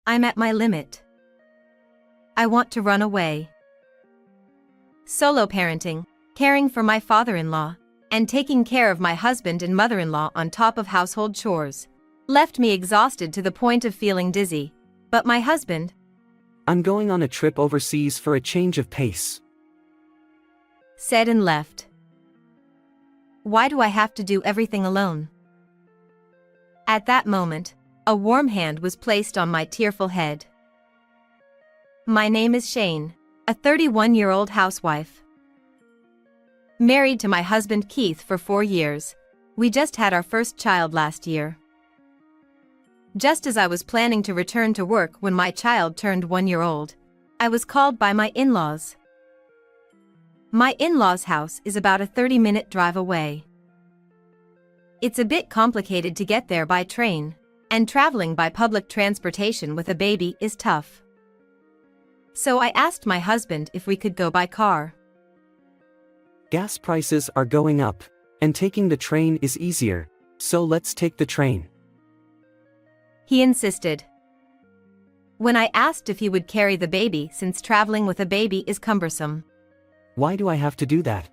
I'm at my limit. I want to run away. Solo parenting, caring for my father-in-law, and taking care of my husband and mother-in-law on top of household chores left me exhausted to the point of feeling dizzy. But my husband, I'm going on a trip overseas for a change of pace, said and left. Why do I have to do everything alone? At that moment, a warm hand was placed on my tearful head. My name is Shane, a 31-year-old housewife. Married to my husband Keith for 4 years. We just had our first child last year. Just as I was planning to return to work when my child turned 1 year old, I was called by my in-laws. My in-laws' house is about a 30-minute drive away. It's a bit complicated to get there by train, and traveling by public transportation with a baby is tough. So I asked my husband if we could go by car. Gas prices are going up, and taking the train is easier, so let's take the train, he insisted. When I asked if he would carry the baby since traveling with a baby is cumbersome. Why do I have to do that?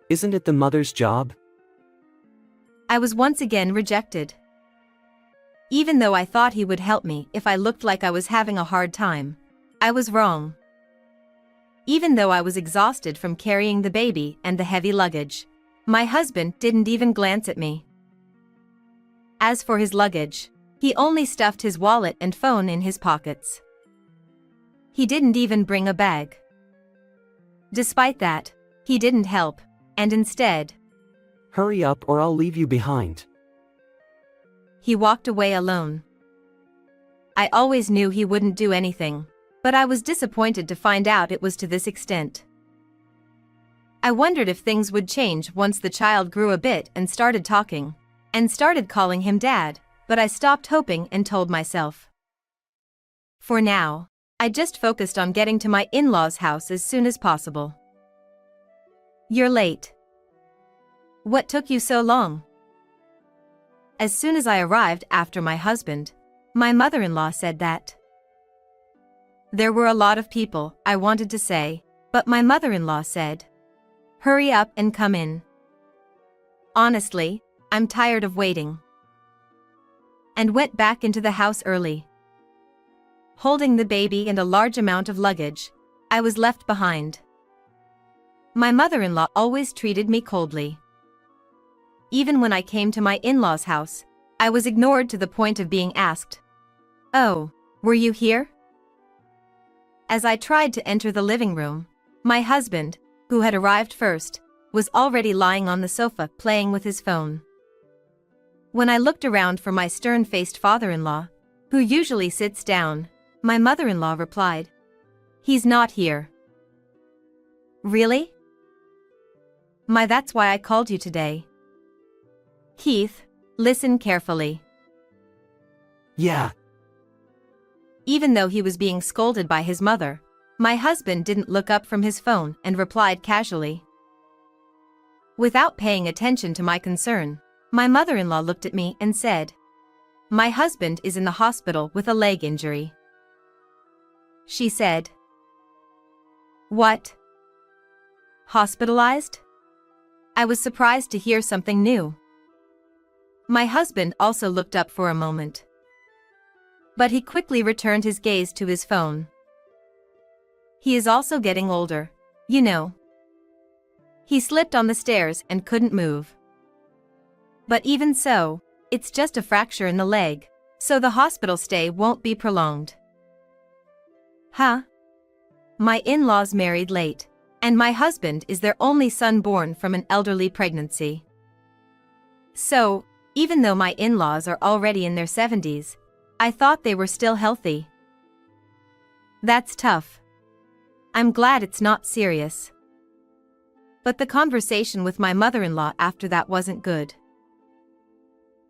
Isn't it the mother's job? I was once again rejected. Even though I thought he would help me if I looked like I was having a hard time, I was wrong. Even though I was exhausted from carrying the baby and the heavy luggage, my husband didn't even glance at me. As for his luggage, he only stuffed his wallet and phone in his pockets. He didn't even bring a bag. Despite that, he didn't help, and instead, hurry up or I'll leave you behind, he walked away alone. I always knew he wouldn't do anything, but I was disappointed to find out it was to this extent. I wondered if things would change once the child grew a bit and started talking, and started calling him Dad, but I stopped hoping and told myself. For now, I just focused on getting to my in-laws' house as soon as possible. You're late. What took you so long? As soon as I arrived after my husband, my mother-in-law said that. There were a lot of people, I wanted to say, but my mother-in-law said, hurry up and come in. Honestly, I'm tired of waiting. And went back into the house early. Holding the baby and a large amount of luggage, I was left behind. My mother-in-law always treated me coldly. Even when I came to my in-laws' house, I was ignored to the point of being asked, "Oh, were you here?" As I tried to enter the living room, my husband, who had arrived first, was already lying on the sofa playing with his phone. When I looked around for my stern-faced father-in-law, who usually sits down, my mother-in-law replied, "He's not here." Really? That's why I called you today. Keith, listen carefully. Yeah. Even though he was being scolded by his mother, my husband didn't look up from his phone and replied casually. Without paying attention to my concern, my mother-in-law looked at me and said, "My husband is in the hospital with a leg injury." She said. What? Hospitalized? I was surprised to hear something new. My husband also looked up for a moment. But he quickly returned his gaze to his phone. He is also getting older, you know. He slipped on the stairs and couldn't move. But even so, it's just a fracture in the leg, so the hospital stay won't be prolonged. Huh? My in-laws married late, and my husband is their only son born from an elderly pregnancy. So, even though my in-laws are already in their 70s, I thought they were still healthy. That's tough. I'm glad it's not serious. But the conversation with my mother-in-law after that wasn't good.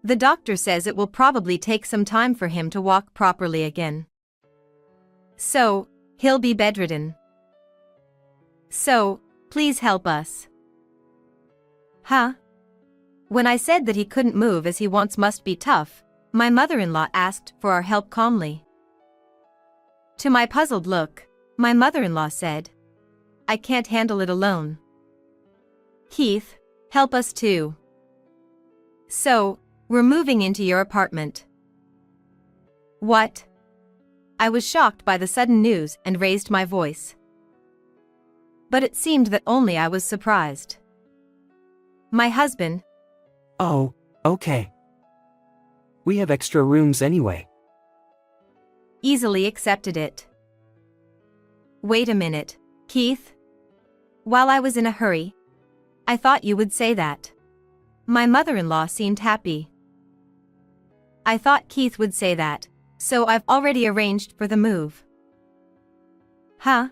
The doctor says it will probably take some time for him to walk properly again. So, he'll be bedridden. So, please help us. Huh? When I said that he couldn't move as he once must be tough, my mother-in-law asked for our help calmly. To my puzzled look, my mother-in-law said, "I can't handle it alone. Keith, help us too. So, we're moving into your apartment." What? I was shocked by the sudden news and raised my voice. But it seemed that only I was surprised. My husband, Oh, okay. We have extra rooms anyway. easily accepted it. Wait a minute, Keith. While I was in a hurry, I thought you would say that. My mother-in-law seemed happy. I thought Keith would say that, so I've already arranged for the move. Huh?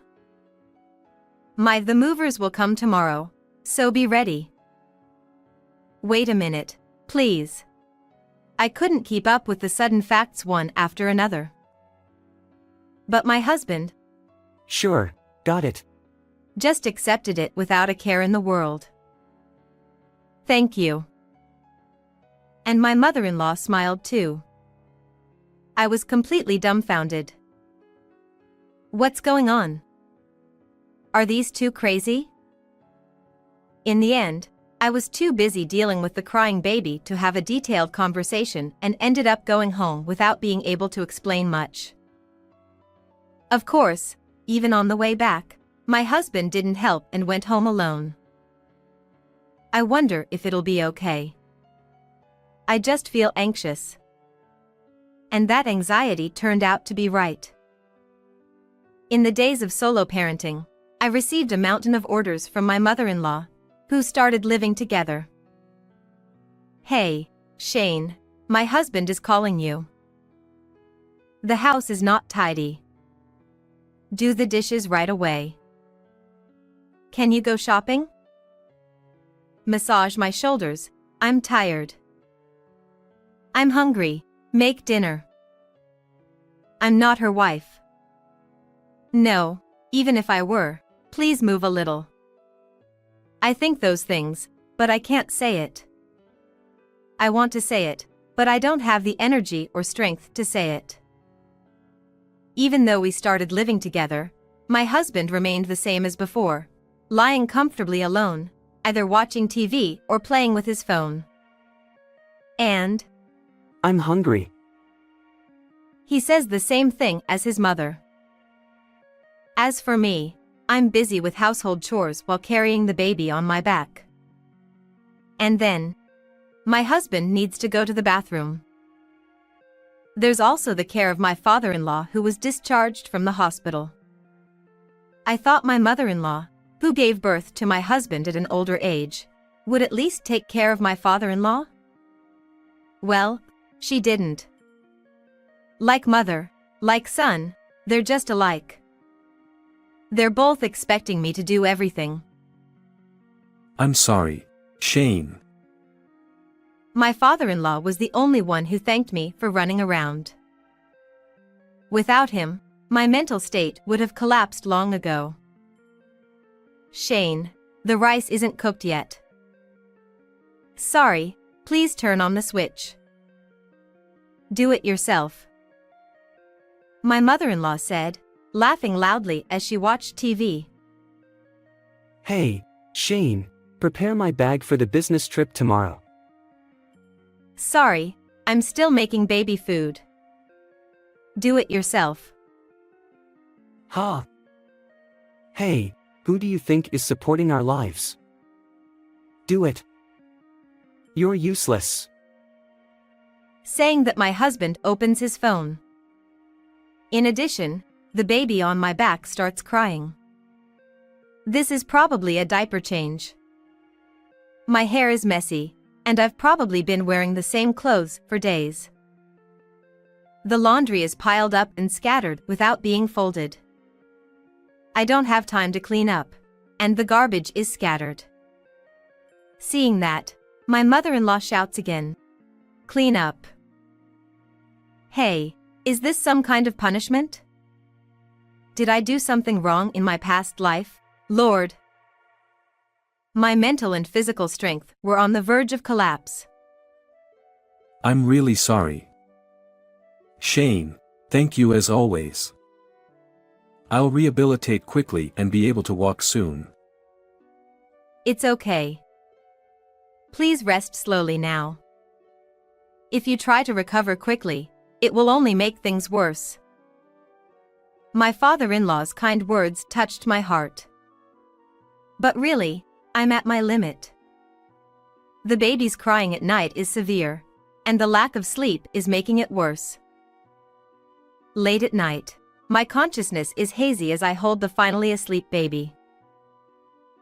The movers will come tomorrow, so be ready. Wait a minute, please. I couldn't keep up with the sudden facts one after another. But my husband Sure, got it. just accepted it without a care in the world. Thank you. And my mother-in-law smiled too. I was completely dumbfounded. What's going on? Are these two crazy? In the end, I was too busy dealing with the crying baby to have a detailed conversation and ended up going home without being able to explain much. Of course, even on the way back, my husband didn't help and went home alone. I wonder if it'll be okay. I just feel anxious. And that anxiety turned out to be right. In the days of solo parenting, I received a mountain of orders from my mother-in-law, who started living together. "Hey, Shane, my husband is calling you. The house is not tidy. Do the dishes right away. Can you go shopping? Massage my shoulders, I'm tired. I'm hungry, make dinner." I'm not her wife. No, even if I were, please move a little. I think those things, but I can't say it. I want to say it, but I don't have the energy or strength to say it. Even though we started living together, my husband remained the same as before, lying comfortably alone, either watching TV or playing with his phone. And I'm hungry. he says the same thing as his mother. As for me, I'm busy with household chores while carrying the baby on my back. And then, my husband needs to go to the bathroom. There's also the care of my father-in-law who was discharged from the hospital. I thought my mother-in-law, who gave birth to my husband at an older age, would at least take care of my father-in-law? Well, she didn't. Like mother, like son, they're just alike. They're both expecting me to do everything. I'm sorry, Shane. My father-in-law was the only one who thanked me for running around. Without him, my mental state would have collapsed long ago. "Shane, the rice isn't cooked yet." "Sorry, please turn on the switch." "Do it yourself," my mother-in-law said, laughing loudly as she watched TV. Hey, Shane, prepare my bag for the business trip tomorrow. "Sorry, I'm still making baby food." "Do it yourself." Ha! Hey, who do you think is supporting our lives? Do it. You're useless. Saying that my husband opens his phone. In addition, the baby on my back starts crying. This is probably a diaper change. My hair is messy, and I've probably been wearing the same clothes for days. The laundry is piled up and scattered without being folded. I don't have time to clean up, and the garbage is scattered. Seeing that, my mother-in-law shouts again, "Clean up." Hey, is this some kind of punishment? Did I do something wrong in my past life, Lord? My mental and physical strength were on the verge of collapse. I'm really sorry. Shane, thank you as always. I'll rehabilitate quickly and be able to walk soon. It's okay. Please rest slowly now. If you try to recover quickly, it will only make things worse. My father-in-law's kind words touched my heart. But really, I'm at my limit. The baby's crying at night is severe, and the lack of sleep is making it worse. Late at night, my consciousness is hazy as I hold the finally asleep baby.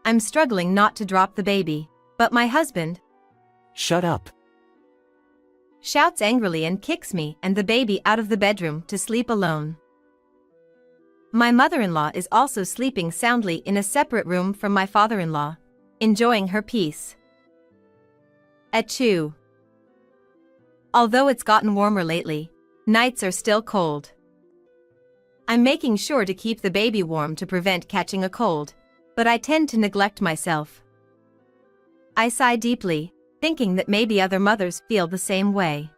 I'm struggling not to drop the baby, but my husband Shut up. shouts angrily and kicks me and the baby out of the bedroom to sleep alone. My mother-in-law is also sleeping soundly in a separate room from my father-in-law, enjoying her peace. Achoo. Although it's gotten warmer lately, nights are still cold. I'm making sure to keep the baby warm to prevent catching a cold, but I tend to neglect myself. I sigh deeply, thinking that maybe other mothers feel the same way.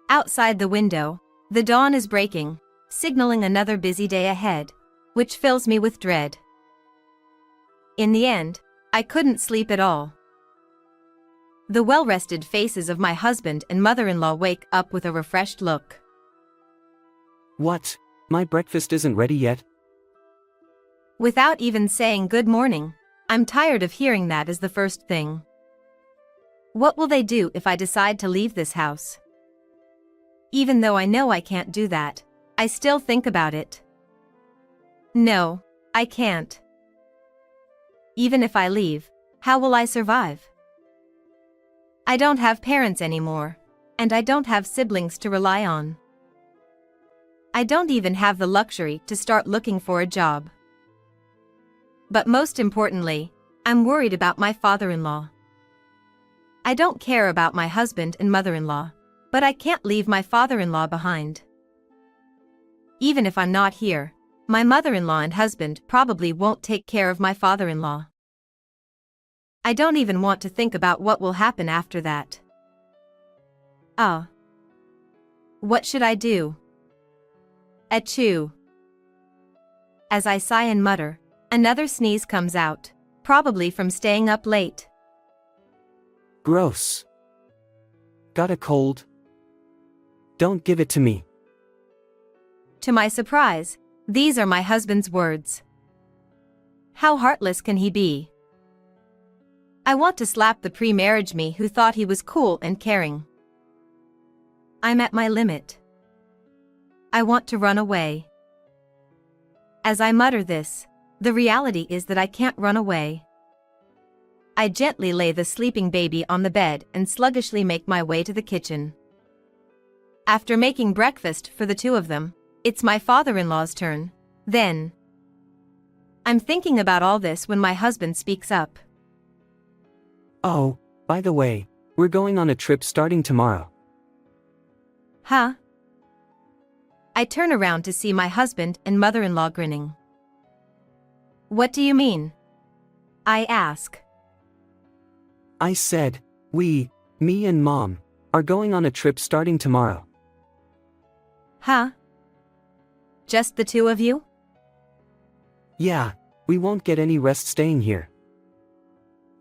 Outside the window, the dawn is breaking, signaling another busy day ahead, which fills me with dread. In the end, I couldn't sleep at all. The well-rested faces of my husband and mother-in-law wake up with a refreshed look. What? My breakfast isn't ready yet? Without even saying good morning, I'm tired of hearing that as the first thing. What will they do if I decide to leave this house? Even though I know I can't do that, I still think about it. No, I can't. Even if I leave, how will I survive? I don't have parents anymore, and I don't have siblings to rely on. I don't even have the luxury to start looking for a job. But most importantly, I'm worried about my father-in-law. I don't care about my husband and mother-in-law, but I can't leave my father-in-law behind. Even if I'm not here, my mother-in-law and husband probably won't take care of my father-in-law. I don't even want to think about what will happen after that. What should I do? Achoo. As I sigh and mutter, another sneeze comes out, probably from staying up late. Gross. Got a cold? Don't give it to me. To my surprise, these are my husband's words. How heartless can he be? I want to slap the pre-marriage me who thought he was cool and caring. I'm at my limit. I want to run away. As I mutter this, the reality is that I can't run away. I gently lay the sleeping baby on the bed and sluggishly make my way to the kitchen. After making breakfast for the two of them, it's my father-in-law's turn. Then, I'm thinking about all this when my husband speaks up. Oh, by the way, we're going on a trip starting tomorrow. Huh? I turn around to see my husband and mother-in-law grinning. What do you mean? I ask. I said, me and Mom, are going on a trip starting tomorrow. Huh? Just the two of you? Yeah, we won't get any rest staying here.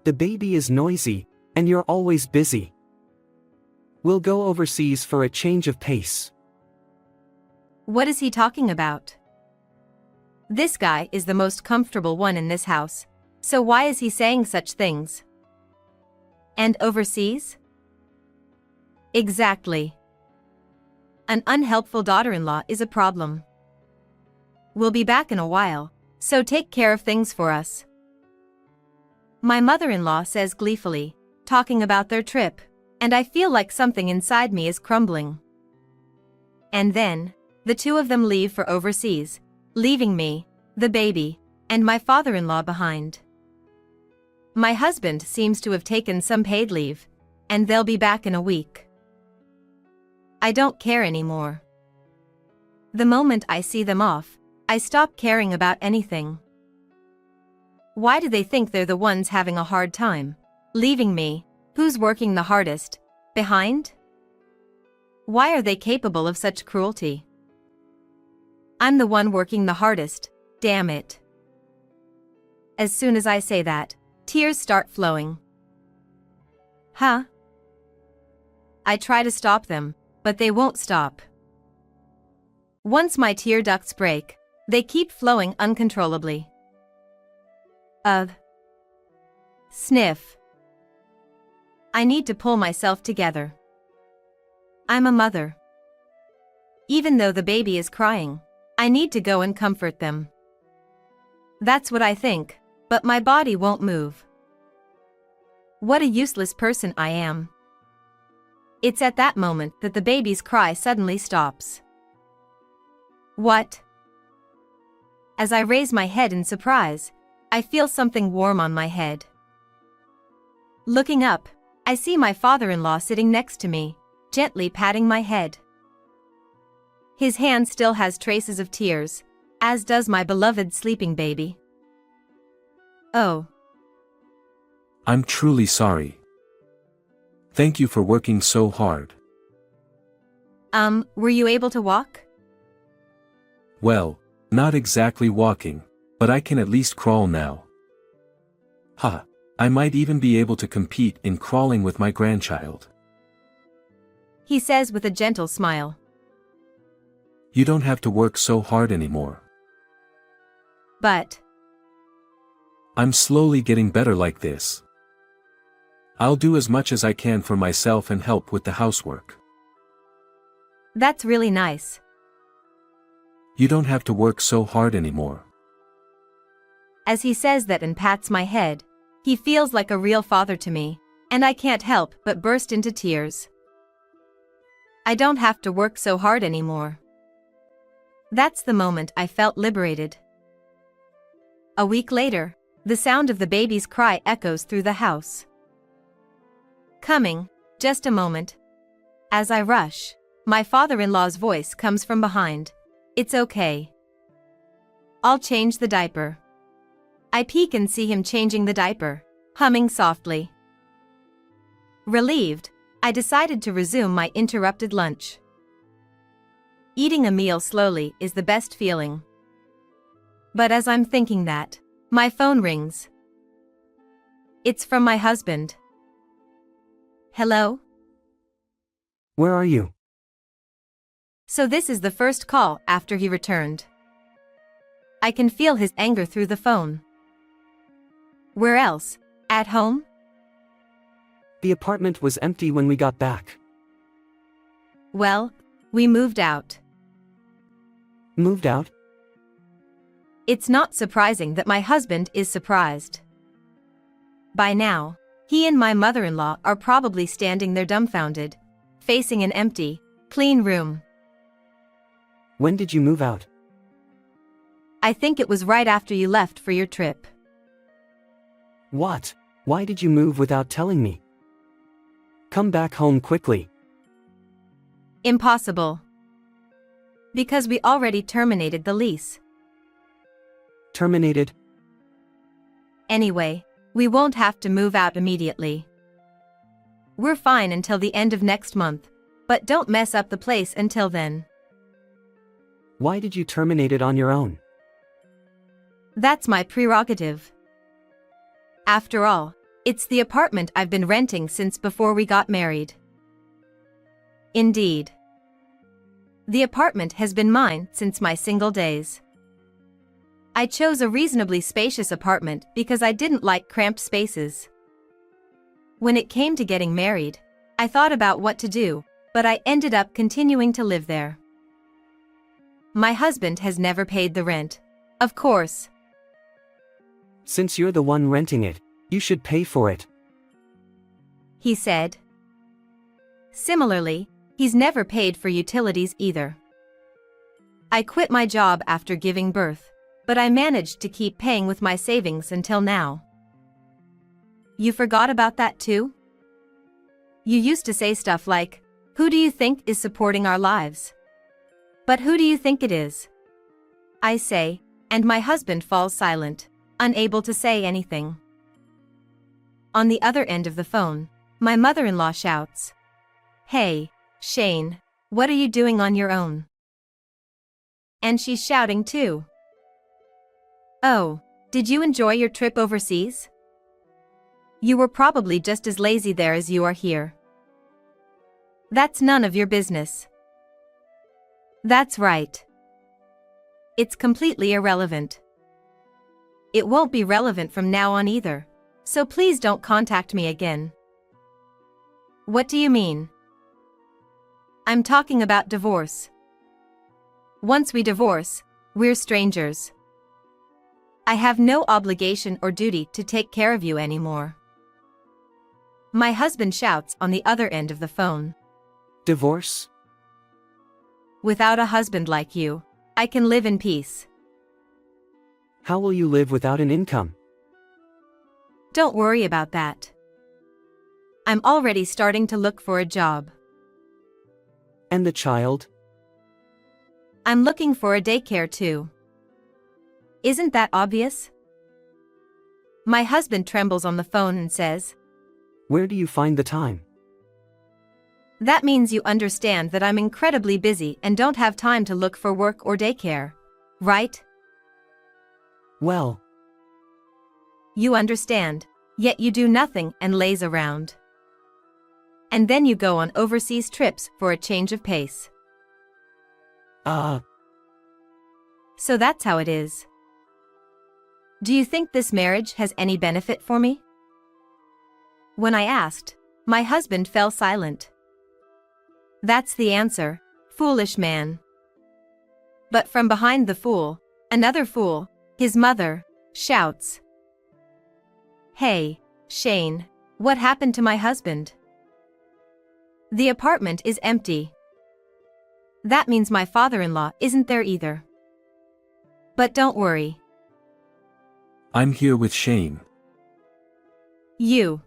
The baby is noisy, and you're always busy. We'll go overseas for a change of pace. What is he talking about? This guy is the most comfortable one in this house, so why is he saying such things? And overseas? Exactly. An unhelpful daughter-in-law is a problem. We'll be back in a while, so take care of things for us. My mother-in-law says gleefully, talking about their trip, and I feel like something inside me is crumbling. And then, the two of them leave for overseas, leaving me, the baby, and my father-in-law behind. My husband seems to have taken some paid leave, and they'll be back in a week. I don't care anymore. The moment I see them off, I stop caring about anything. Why do they think they're the ones having a hard time, leaving me, who's working the hardest, behind? Why are they capable of such cruelty? I'm the one working the hardest, damn it. As soon as I say that, tears start flowing. Huh? I try to stop them, but they won't stop. Once my tear ducts break, they keep flowing uncontrollably. Sniff. I need to pull myself together. I'm a mother. Even though the baby is crying, I need to go and comfort them. That's what I think, but my body won't move. What a useless person I am. It's at that moment that the baby's cry suddenly stops. What? As I raise my head in surprise, I feel something warm on my head. Looking up, I see my father-in-law sitting next to me, gently patting my head. His hand still has traces of tears, as does my beloved sleeping baby. Oh. I'm truly sorry. Thank you for working so hard. Were you able to walk? Well, not exactly walking, but I can at least crawl now. Ha, I might even be able to compete in crawling with my grandchild. He says with a gentle smile. You don't have to work so hard anymore. But I'm slowly getting better like this. I'll do as much as I can for myself and help with the housework. that's really nice. You don't have to work so hard anymore. As he says that and pats my head, he feels like a real father to me, and I can't help but burst into tears. I don't have to work so hard anymore. That's the moment I felt liberated. A week later, the sound of the baby's cry echoes through the house. Coming, just a moment. As I rush, my father-in-law's voice comes from behind. It's okay. I'll change the diaper. I peek and see him changing the diaper, humming softly. Relieved, I decided to resume my interrupted lunch. Eating a meal slowly is the best feeling. But as I'm thinking that, my phone rings. It's from my husband. Hello? Where are you? So this is the first call after he returned. I can feel his anger through the phone. Where else? At home? The apartment was empty when we got back. Well, we moved out. Moved out? It's not surprising that my husband is surprised. By now, he and my mother-in-law are probably standing there dumbfounded, facing an empty, clean room. When did you move out? I think it was right after you left for your trip. What? Why did you move without telling me? Come back home quickly. Impossible. Because we already terminated the lease. Terminated? Anyway, we won't have to move out immediately. We're fine until the end of next month, but don't mess up the place until then. Why did you terminate it on your own? That's my prerogative. After all, it's the apartment I've been renting since before we got married. Indeed. The apartment has been mine since my single days. I chose a reasonably spacious apartment because I didn't like cramped spaces. When it came to getting married, I thought about what to do, but I ended up continuing to live there. My husband has never paid the rent, of course. Since you're the one renting it, you should pay for it. He said. Similarly, he's never paid for utilities either. I quit my job after giving birth, but I managed to keep paying with my savings until now. You forgot about that too? You used to say stuff like, "Who do you think is supporting our lives? But who do you think it is?" I say, and my husband falls silent, unable to say anything. On the other end of the phone, my mother-in-law shouts, "Hey, Shane, what are you doing on your own?" And she's shouting too. Oh, did you enjoy your trip overseas? You were probably just as lazy there as you are here. That's none of your business. That's right. It's completely irrelevant. It won't be relevant from now on either, so please don't contact me again. What do you mean? I'm talking about divorce. Once we divorce, we're strangers. I have no obligation or duty to take care of you anymore. My husband shouts on the other end of the phone. Divorce? Without a husband like you, I can live in peace. How will you live without an income? Don't worry about that. I'm already starting to look for a job. And the child? I'm looking for a daycare too. Isn't that obvious? My husband trembles on the phone and says, Where do you find the time? That means you understand that I'm incredibly busy and don't have time to look for work or daycare, right? Well, you understand, yet you do nothing and laze around. And then you go on overseas trips for a change of pace. So that's how it is. Do you think this marriage has any benefit for me? When I asked, my husband fell silent. That's the answer, foolish man. But from behind the fool, another fool, his mother, shouts. Hey, Shane, what happened to my husband? The apartment is empty. That means my father-in-law isn't there either. But don't worry. I'm here with Shane. You.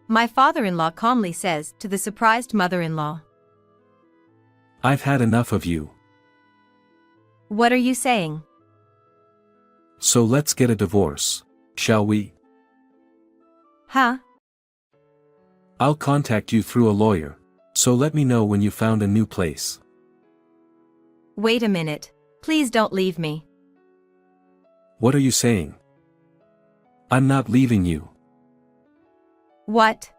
My father-in-law calmly says to the surprised mother-in-law. I've had enough of you. What are you saying? So let's get a divorce, shall we? Huh? I'll contact you through a lawyer, so let me know when you found a new place. Wait a minute, please don't leave me. What are you saying? I'm not leaving you. What?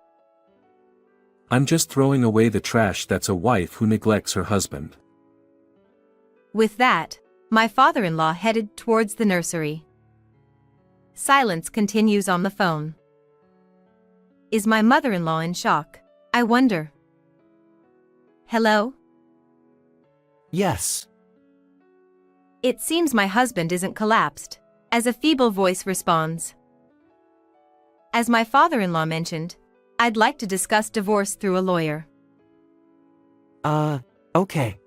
I'm just throwing away the trash that's a wife who neglects her husband. With that, my father-in-law headed towards the nursery. Silence continues on the phone. Is my mother-in-law in shock? I wonder. Hello? Yes. It seems my husband isn't collapsed, as a feeble voice responds. As my father-in-law mentioned, I'd like to discuss divorce through a lawyer. Okay.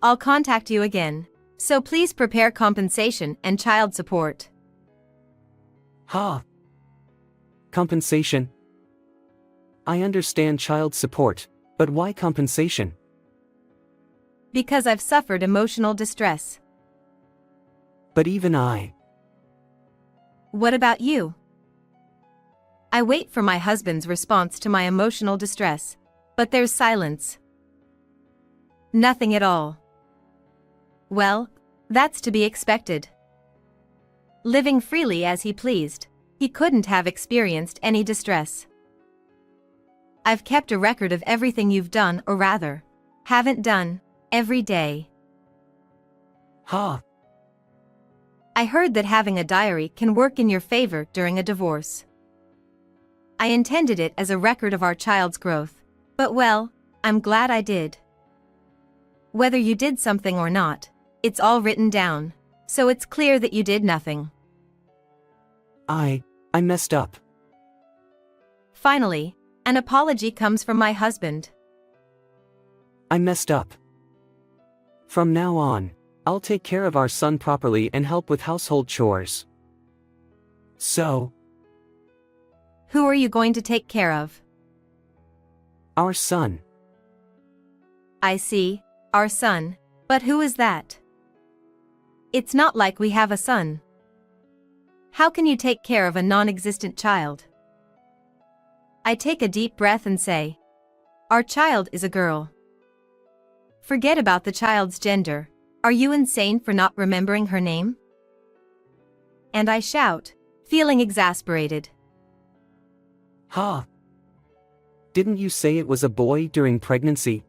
I'll contact you again, so please prepare compensation and child support. Compensation? I understand child support, but why compensation? Because I've suffered emotional distress. But even I. What about you? I wait for my husband's response to my emotional distress, but there's silence. Nothing at all. Well, that's to be expected. Living freely as he pleased, he couldn't have experienced any distress. I've kept a record of everything you've done, or rather, haven't done, every day. Ha! I heard that having a diary can work in your favor during a divorce. I intended it as a record of our child's growth, but well, I'm glad I did. Whether you did something or not, it's all written down, so it's clear that you did nothing. I messed up. Finally, an apology comes from my husband. I messed up. From now on, I'll take care of our son properly and help with household chores. So, who are you going to take care of? our son. I see, our son, but who is that? It's not like we have a son. How can you take care of a non-existent child? I take a deep breath and say, our child is a girl. Forget about the child's gender. Are you insane for not remembering her name? And I shout, feeling exasperated. Ha! Didn't you say it was a boy during pregnancy?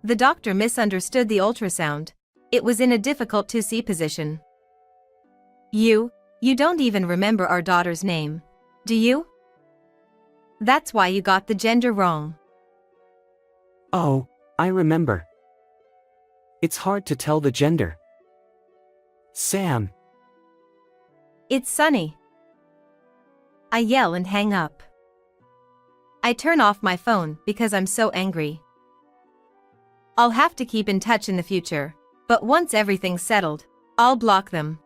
The doctor misunderstood the ultrasound. It was in a difficult to see position. You don't even remember our daughter's name, do you? That's why you got the gender wrong. Oh, I remember. It's hard to tell the gender. Sam. It's Sunny. I yell and hang up. I turn off my phone because I'm so angry. I'll have to keep in touch in the future, but once everything's settled, I'll block them.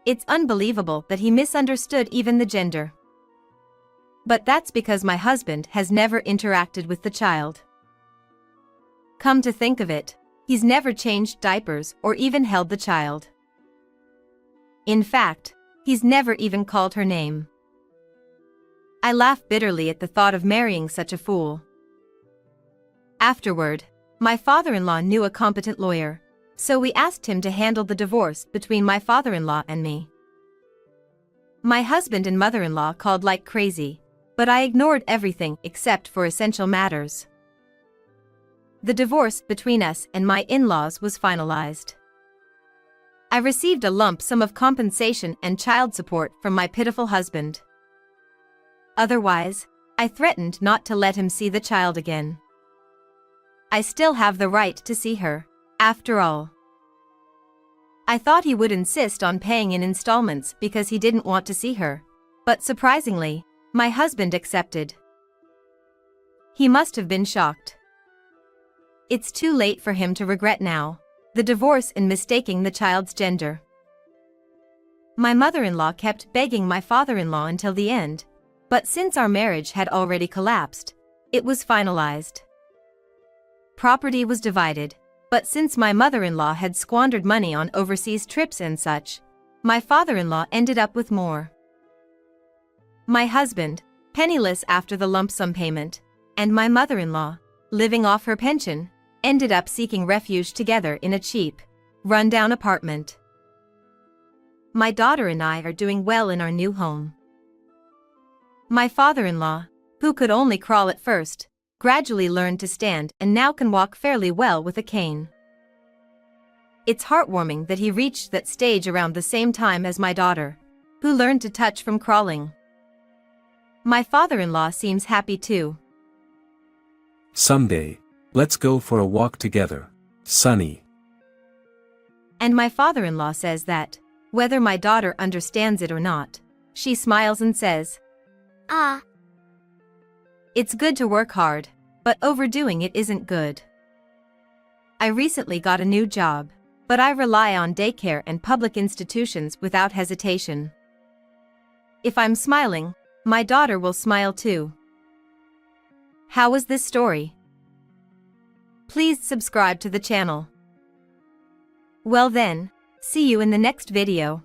It's unbelievable that he misunderstood even the gender. But that's because my husband has never interacted with the child. Come to think of it, he's never changed diapers or even held the child. In fact, he's never even called her name. I laugh bitterly at the thought of marrying such a fool. Afterward, my father-in-law knew a competent lawyer, so we asked him to handle the divorce between my father-in-law and me. My husband and mother-in-law called like crazy, but I ignored everything except for essential matters. The divorce between us and my in-laws was finalized. I received a lump sum of compensation and child support from my pitiful husband. Otherwise, I threatened not to let him see the child again. I still have the right to see her, after all. I thought he would insist on paying in installments because he didn't want to see her, but surprisingly, my husband accepted. He must have been shocked. It's too late for him to regret now, the divorce and mistaking the child's gender. My mother-in-law kept begging my father-in-law until the end, but since our marriage had already collapsed, it was finalized. Property was divided, but since my mother-in-law had squandered money on overseas trips and such, my father-in-law ended up with more. My husband, penniless after the lump sum payment, and my mother-in-law, living off her pension, ended up seeking refuge together in a cheap, run-down apartment. My daughter and I are doing well in our new home. My father-in-law, who could only crawl at first, gradually learned to stand and now can walk fairly well with a cane. It's heartwarming that he reached that stage around the same time as my daughter, who learned to touch from crawling. My father-in-law seems happy too. Someday, let's go for a walk together, Sunny. And my father-in-law says that, whether my daughter understands it or not, she smiles and says, Ah. It's good to work hard, but overdoing it isn't good. I recently got a new job, but I rely on daycare and public institutions without hesitation. If I'm smiling, my daughter will smile too. How was this story? Please subscribe to the channel. Well then, see you in the next video.